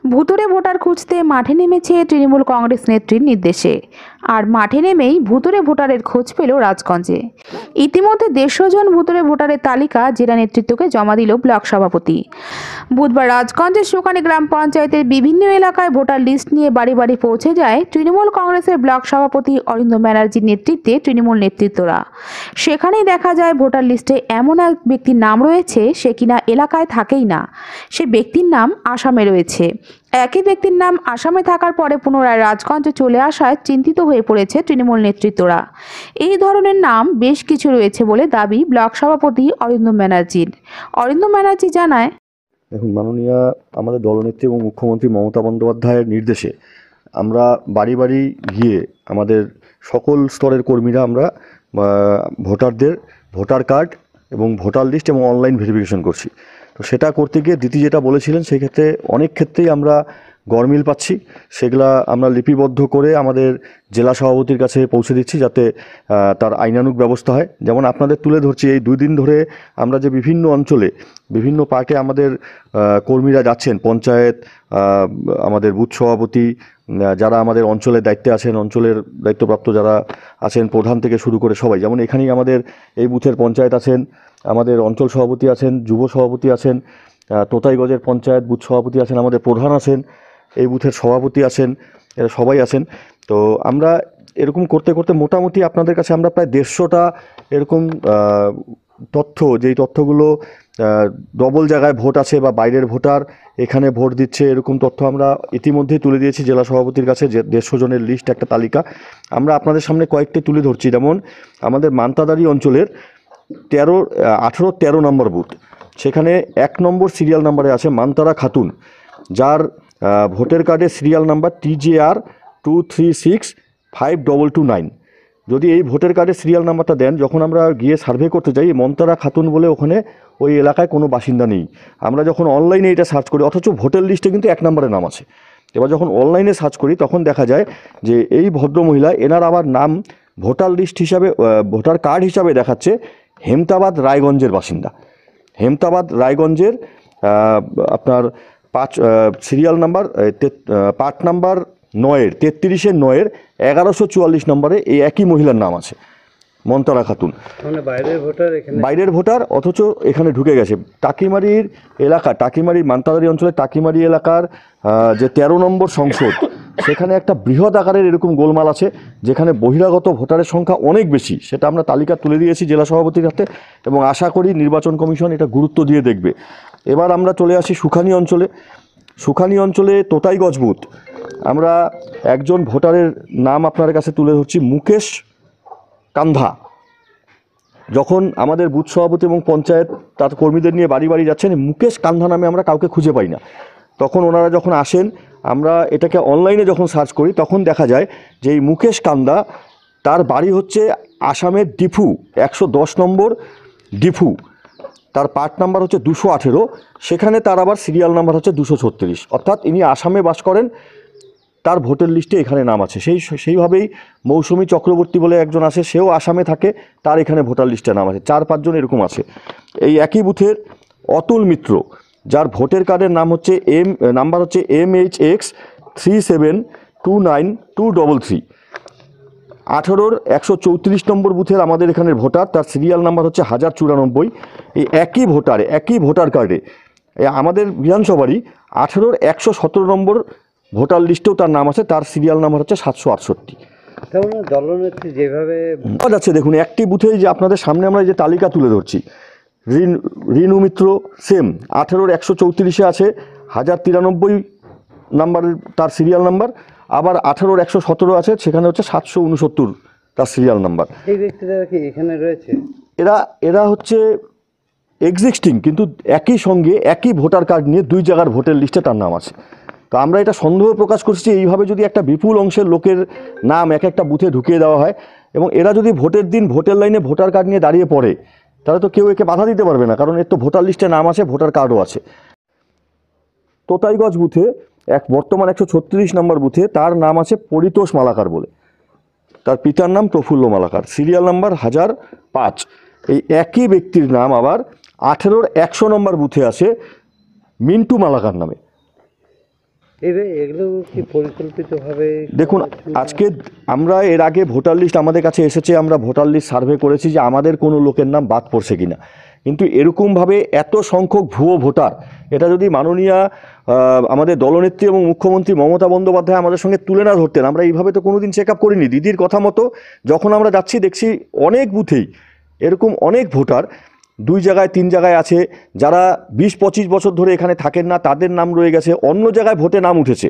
ভুতুড়ে ভোটার খুঁজতে মাঠে নেমেছে তৃণমূল কংগ্রেস নেত্রীর নির্দেশে। আর মাঠে নেমেই ভুতুড়ে ভোটারের খোঁজ পেল রাজগঞ্জে। ইতিমধ্যে 150 জন ভুতুড়ে ভোটারের তালিকা জেলা নেতৃত্বকে জমা দিল ব্লক সভাপতি। বুধবার রাজগঞ্জের সুকানি গ্রাম পঞ্চায়েতের বিভিন্ন এলাকায় ভোটার লিস্ট নিয়ে বাড়ি বাড়ি পৌঁছে যায় তৃণমূল কংগ্রেসের ব্লক সভাপতি অরিন্দম ব্যানার্জির নেতৃত্বে তৃণমূল নেতৃত্বরা। সেখানেই দেখা যায় ভোটার লিস্টে এমন এক ব্যক্তির নাম রয়েছে সে কিনা এলাকায় থাকেই না। সে ব্যক্তির নাম আসামে রয়েছে। একই ব্যক্তির নাম আসামে থাকার পরে পুনরায় রাজগঞ্জে চলে আসায় চিন্তিত হয়ে পড়েছে তৃণমূল নেতৃত্বরা। এই ধরনের নাম বেশ কিছু রয়েছে বলে দাবি ব্লক সভাপতি অরিন্দম ব্যানার্জির। অরিন্দম ব্যানার্জি জানায়, দেখুন, মাননীয় আমাদের দলনেত্রী এবং মুখ্যমন্ত্রী মমতা বন্দ্যোপাধ্যায়ের নির্দেশে আমরা বাড়ি বাড়ি গিয়ে আমাদের সকল স্তরের কর্মীরা আমরা ভোটারদের ভোটার কার্ড এবং ভোটার লিস্ট এবং অনলাইন ভেরিফিকেশন করছি। তো সেটা করতে গিয়ে দিদি যেটা বলেছিলেন সেই ক্ষেত্রে অনেক ক্ষেত্রেই আমরা গরমিল পাচ্ছি। সেগুলা আমরা লিপিবদ্ধ করে আমাদের জেলা সভাপতির কাছে পৌঁছে দিচ্ছি যাতে তার আইনানুগ ব্যবস্থা হয়। যেমন আপনাদের তুলে ধরছি, এই 2 দিন ধরে আমরা যে বিভিন্ন অঞ্চলে বিভিন্ন পার্কে আমাদের কর্মীরা যাচ্ছেন, পঞ্চায়েত, আমাদের বুথ সভাপতি, যারা আমাদের অঞ্চলের দায়িত্বে আছেন, অঞ্চলের দায়িত্বপ্রাপ্ত যারা আছেন, প্রধান থেকে শুরু করে সবাই। যেমন এখানেই আমাদের এই বুথের পঞ্চায়েত আছেন, আমাদের অঞ্চল সভাপতি আছেন, যুব সভাপতি আছেন, তোতাইগঞ্জের পঞ্চায়েত বুথ সভাপতি আছেন, আমাদের প্রধান আছেন, এই বুথের সভাপতি আছেন, এরা সবাই আছেন। তো আমরা এরকম করতে করতে মোটামুটি আপনাদের কাছে আমরা প্রায় 150টা এরকম তথ্য, যেই তথ্যগুলো ডবল জায়গায় ভোট আছে বা বাইরের ভোটার এখানে ভোট দিচ্ছে, এরকম তথ্য আমরা ইতিমধ্যেই তুলে দিয়েছি জেলা সভাপতির কাছে। যে 150 জনের লিস্ট একটা তালিকা আমরা আপনাদের সামনে কয়েকটি তুলে ধরছি। যেমন আমাদের মান্তাদারি অঞ্চলের 18-13 নম্বর বুথ, সেখানে 1 নম্বর সিরিয়াল নাম্বারে আছে মান্তারা খাতুন, যার ভোটার কার্ডের সিরিয়াল নাম্বার TJR 2365229। যদি এই ভোটার কার্ডের সিরিয়াল নাম্বারটা দেন, যখন আমরা গিয়ে সার্ভে করতে যাই, মন্তারা খাতুন বলে ওখানে ওই এলাকায় কোনো বাসিন্দা নেই। আমরা যখন অনলাইনে এটা সার্চ করি, অথচ ভোটার লিস্টে কিন্তু 1 নম্বরের নাম আছে। এবার যখন অনলাইনে সার্চ করি তখন দেখা যায় যে এই ভদ্রমহিলা, এনার আবার নাম ভোটার লিস্ট হিসাবে, ভোটার কার্ড হিসাবে দেখাচ্ছে হেমতাবাদ রায়গঞ্জের বাসিন্দা। হেমতাবাদ রায়গঞ্জের আপনার সিরিয়াল নাম্বার পার্ট নাম্বার 9-এর 33-9-এর 1144 নম্বরে এই একই মহিলার নাম আছে, মন্তারা খাতুন। মানে বাইরের ভোটার অথচ এখানে ঢুকে গেছে। টাকিমারির এলাকা, টাকিমারি মান্তাদারি অঞ্চলের টাকিমারি এলাকার যে 13 নম্বর সংসদ, সেখানে একটা বৃহৎ আকারের এরকম গোলমাল আছে, যেখানে বহিরাগত ভোটারের সংখ্যা অনেক বেশি। সেটা আমরা তালিকা তুলে দিয়েছি জেলা সভাপতির হাতে এবং আশা করি নির্বাচন কমিশন এটা গুরুত্ব দিয়ে দেখবে। এবার আমরা চলে আসি সুখানি অঞ্চলে। সুখানি অঞ্চলে তোতাইগঞ্জ বুথ, আমরা একজন ভোটারের নাম আপনার কাছে তুলে ধরছি, মুকেশ কান্ধা। যখন আমাদের বুথ সভাপতি এবং পঞ্চায়েত তার কর্মীদের নিয়ে বাড়ি বাড়ি যাচ্ছেন, মুকেশ কান্ধা নামে আমরা কাউকে খুঁজে পাই না। তখন ওনারা যখন আসেন, আমরা এটাকে অনলাইনে যখন সার্চ করি তখন দেখা যায় যে এই মুকেশ কান্দা, তার বাড়ি হচ্ছে আসামের ডিফু, 110 নম্বর ডিফু, তার পার্ট নাম্বার হচ্ছে 218, সেখানে তার আবার সিরিয়াল নাম্বার হচ্ছে 236। অর্থাৎ ইনি আসামে বাস করেন, তার ভোটার লিস্টে এখানে নাম আছে। সেইভাবেই মৌসুমী চক্রবর্তী বলে একজন আছে, সেও আসামে থাকে, তার এখানে ভোটার লিস্টে নাম আছে। 4-5 জন এরকম আছে। এই একই বুথের অতুল মিত্র, যার ভোটার কার্ডের নাম হচ্ছে নাম্বার হচ্ছে MHX 3729233, 18-র 134 নম্বর বুথের আমাদের এখানের ভোটার, তার সিরিয়াল নাম্বার হচ্ছে 1094। এই একই ভোটার কার্ডে আমাদের বিধানসভারই 18-র 117 নম্বর ভোটার লিস্টেও তার নাম আছে, তার সিরিয়াল নাম্বার হচ্ছে 768। দলনেত্রী যেভাবে যাচ্ছে, দেখুন একটি বুথেই যে আপনাদের সামনে আমরা যে তালিকা তুলে ধরছি, রিনু মিত্র সেম 18-র 134-এ আছে 1093 নাম্বারের তার সিরিয়াল নাম্বার, আবার 18-র 117 আছে, সেখানে হচ্ছে 769 তার সিরিয়াল নাম্বার। এই ব্যক্তিরা কি এখানে রয়েছে? এরা হচ্ছে এক্সিস্টিং, কিন্তু একই সঙ্গে একই ভোটার কার্ড নিয়ে 2 জায়গার ভোটার লিস্টে তার নাম আছে। তো আমরা এটা সন্দেহ প্রকাশ করছি, এইভাবে যদি একটা বিপুল অংশের লোকের নাম এক একটা বুথে ঢুকিয়ে দেওয়া হয় এবং এরা যদি ভোটের দিন ভোটের লাইনে ভোটার কার্ড নিয়ে দাঁড়িয়ে পড়ে, তাহলে তো কেউ একে বাধা দিতে পারবে না, কারণ এর তো ভোটার লিস্টে নাম আছে, ভোটার কার্ডও আছে। তোতাইগঞ্জ বুথে বর্তমান 136 নম্বর বুথে তার নাম আছে পরিতোষ মালাকার বলে, তার পিতার নাম প্রফুল্ল মালাকার, সিরিয়াল নাম্বার 1005। এই একই ব্যক্তির নাম আবার 18-র 100 নম্বর বুথে আছে মিন্টু মালাকার নামে। এগুলো কি পরিকল্পিতভাবে দেখুন, আজকে আমরা এর আগে ভোটার লিস্ট আমাদের কাছে এসেছে, আমরা ভোটার লিস্ট সার্ভে করেছি যে আমাদের কোনো লোকের নাম বাদ পড়ছে কিনা, কিন্তু এরকমভাবে এত সংখ্যক ভুয়ো ভোটার, এটা যদি মাননীয় আমাদের দলনেত্রী এবং মুখ্যমন্ত্রী মমতা বন্দ্যোপাধ্যায় আমাদের সঙ্গে তুলে না ধরতেন, আমরা এইভাবে তো কোনোদিন চেক আপ করিনি। দিদির কথা মতো যখন আমরা যাচ্ছি দেখছি অনেক বুথেই এরকম অনেক ভোটার 2 জায়গায় 3 জায়গায় আছে, যারা 20-25 বছর ধরে এখানে থাকেন না, তাদের নাম রয়ে গেছে, অন্য জায়গায় ভোটে নাম উঠেছে।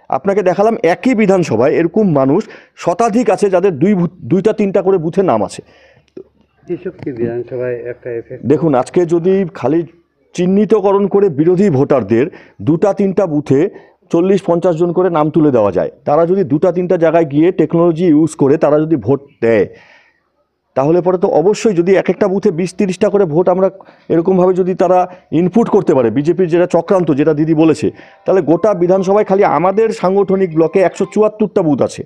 আপনাকে দেখালাম একই বিধানসভায় এরকম মানুষ শতাধিক আছে যাদের 2টা-3টা করে বুথে নাম আছে। কি বিধানসভায় একটা এফেক্ট দেখুন, আজকে যদি খালি চিহ্নিতকরণ করে বিরোধী ভোটারদের 2টা-3টা বুথে 40-50 জন করে নাম তুলে দেওয়া যায়, তারা যদি 2টা-3টা জায়গায় গিয়ে টেকনোলজি ইউজ করে তারা যদি ভোট দেয়, তাহলে পরে তো অবশ্যই যদি এক একটা বুথে 20-30টা করে ভোট আমরা এরকমভাবে যদি তারা ইনপুট করতে পারে, বিজেপির যেটা চক্রান্ত, যেটা দিদি বলেছে, তাহলে গোটা বিধানসভায় খালি আমাদের সাংগঠনিক ব্লকে 174টা বুথ আছে।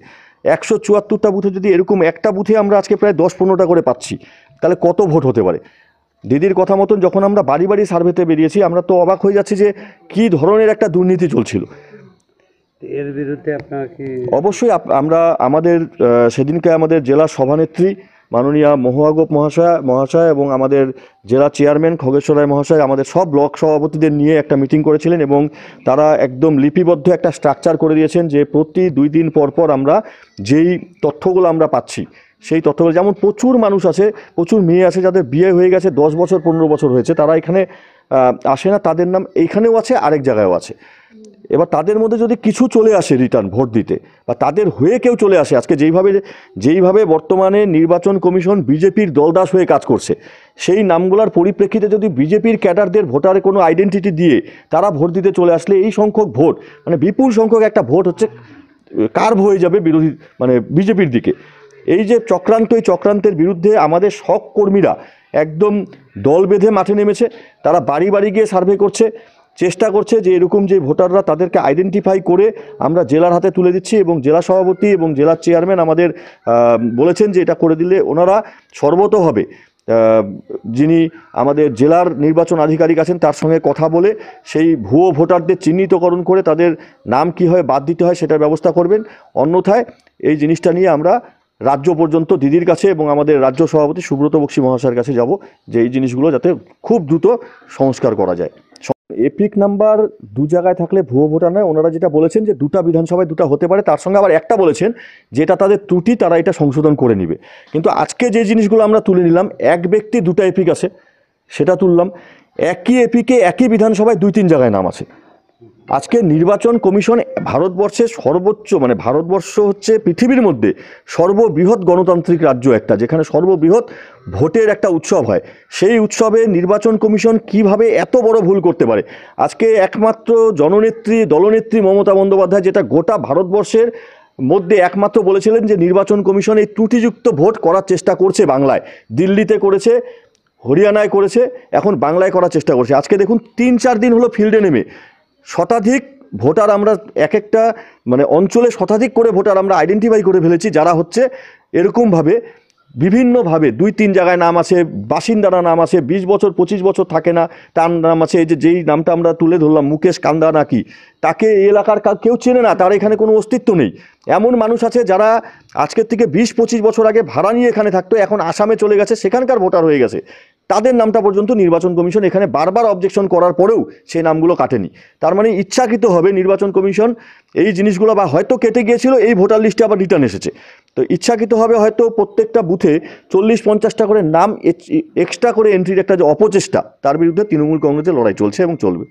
174টা বুথে যদি এরকম একটা বুথে আমরা আজকে প্রায় 10-15টা করে পাচ্ছি, তাহলে কত ভোট হতে পারে। দিদির কথা মতন যখন আমরা বাড়ি বাড়ি সার্ভেতে বেরিয়েছি, আমরা তো অবাক হয়ে যাচ্ছি যে কী ধরনের একটা দুর্নীতি চলছিল। এর বিরুদ্ধে আপনারা কি অবশ্যই আমরা আমাদের সেদিনকে আমাদের জেলা সভানেত্রী মাননীয়া মহুয়াগোপ মহাশয় এবং আমাদের জেলা চেয়ারম্যান খগেশ্বর রায় মহাশয় আমাদের সব ব্লক সভাপতিদের নিয়ে একটা মিটিং করেছিলেন, এবং তারা একদম লিপিবদ্ধ একটা স্ট্রাকচার করে দিয়েছেন যে প্রতি 2 দিন পর পর আমরা যেই তথ্যগুলো আমরা পাচ্ছি, সেই তথ্যগুলো, যেমন প্রচুর মানুষ আছে, প্রচুর মেয়ে আছে যাদের বিয়ে হয়ে গেছে 10 বছর 15 বছর হয়েছে, তারা এখানে আসে না, তাদের নাম এইখানেও আছে, আরেক জায়গায়ও আছে। এবার তাদের মধ্যে যদি কিছু চলে আসে রিটার্ন ভোট দিতে, বা তাদের হয়ে কেউ চলে আসে, আজকে যেইভাবে বর্তমানে নির্বাচন কমিশন বিজেপির দলদাস হয়ে কাজ করছে, সেই নামগুলোর পরিপ্রেক্ষিতে যদি বিজেপির ক্যাডারদের ভোটারে কোনো আইডেন্টিটি দিয়ে তারা ভোট দিতে চলে আসলে এই সংখ্যক ভোট, মানে বিপুল সংখ্যক একটা ভোট হচ্ছে কার্ভ হয়ে যাবে বিরোধী মানে বিজেপির দিকে। এই যে চক্রান্ত, এই চক্রান্তের বিরুদ্ধে আমাদের সব কর্মীরা একদম দল বেঁধে মাঠে নেমেছে, তারা বাড়ি বাড়ি গিয়ে সার্ভে করছে, চেষ্টা করছে যে এরকম যে ভোটাররা তাদেরকে আইডেন্টিফাই করে আমরা জেলার হাতে তুলে দিচ্ছি, এবং জেলা সভাপতি এবং জেলার চেয়ারম্যান আমাদের বলেছেন যে এটা করে দিলে ওনারা সর্বতোভাবে যিনি আমাদের জেলার নির্বাচন আধিকারিক আছেন তার সঙ্গে কথা বলে সেই ভুয়ো ভোটারদের চিহ্নিতকরণ করে তাদের নাম কী হয় বাদ দিতে হয় সেটার ব্যবস্থা করবেন। অন্যথায় এই জিনিসটা নিয়ে আমরা রাজ্য পর্যন্ত দিদির কাছে এবং আমাদের রাজ্য সভাপতি সুব্রত বক্সী মহাশয়ের কাছে যাব, যে এই জিনিসগুলো যাতে খুব দ্রুত সংস্কার করা যায়। এপিক নাম্বার 2 জায়গায় থাকলে ভুয়ো ভোটার নয়, ওনারা যেটা বলেছেন যে 2টা বিধানসভায় 2টা হতে পারে, তার সঙ্গে আবার একটা বলেছেন যেটা তাদের ত্রুটি তারা এটা সংশোধন করে নেবে। কিন্তু আজকে যে জিনিসগুলো আমরা তুলে নিলাম, এক ব্যক্তি 2টা এপিক আছে সেটা তুললাম, একই এপিকে একই বিধানসভায় 2-3 জায়গায় নাম আছে। আজকে নির্বাচন কমিশন ভারতবর্ষের সর্বোচ্চ, মানে ভারতবর্ষ হচ্ছে পৃথিবীর মধ্যে সর্ববৃহৎ গণতান্ত্রিক রাজ্য একটা, যেখানে সর্ববৃহৎ ভোটের একটা উৎসব হয়, সেই উৎসবে নির্বাচন কমিশন কিভাবে এত বড় ভুল করতে পারে। আজকে একমাত্র জননেত্রী দলনেত্রী মমতা বন্দ্যোপাধ্যায় যেটা গোটা ভারতবর্ষের মধ্যে একমাত্র বলেছিলেন যে নির্বাচন কমিশন এই ত্রুটিযুক্ত ভোট করার চেষ্টা করছে, বাংলায়, দিল্লিতে করেছে, হরিয়ানায় করেছে, এখন বাংলায় করার চেষ্টা করছে। আজকে দেখুন 3-4 দিন হলো ফিল্ডে নেমে শতাধিক ভোটার আমরা এক একটা মানে অঞ্চলে শতাধিক করে ভোটার আমরা আইডেন্টিফাই করে ফেলেছি, যারা হচ্ছে এরকমভাবে বিভিন্নভাবে 2-3 জায়গায় নাম আছে, বাসিন্দারা নাম আছে, 20 বছর 25 বছর থাকে না তার নাম আছে। এই যেই নামটা আমরা তুলে ধরলাম মুকেশ কান্দা নাকি, তাকে এই এলাকার কেউ চেনে না, তার এখানে কোনো অস্তিত্ব নেই। এমন মানুষ আছে যারা আজকের থেকে 20-25 বছর আগে ভাড়া নিয়ে এখানে থাকতো, এখন আসামে চলে গেছে, সেখানকার ভোটার হয়ে গেছে, তাদের নামটা পর্যন্ত নির্বাচন কমিশন এখানে বারবার অবজেকশন করার পরেও সেই নামগুলো কাটেনি। তার মানে ইচ্ছাকৃতভাবে নির্বাচন কমিশন এই জিনিসগুলো, বা হয়তো কেটে গিয়েছিল, এই ভোটার লিস্টে আবার রিটার্ন এসেছে, তো ইচ্ছাকৃতভাবে হয়তো প্রত্যেকটা বুথে 40-50টা করে নাম এক্সট্রা করে এন্ট্রির একটা যে অপচেষ্টা, তার বিরুদ্ধে তৃণমূল কংগ্রেসের লড়াই চলছে এবং চলবে।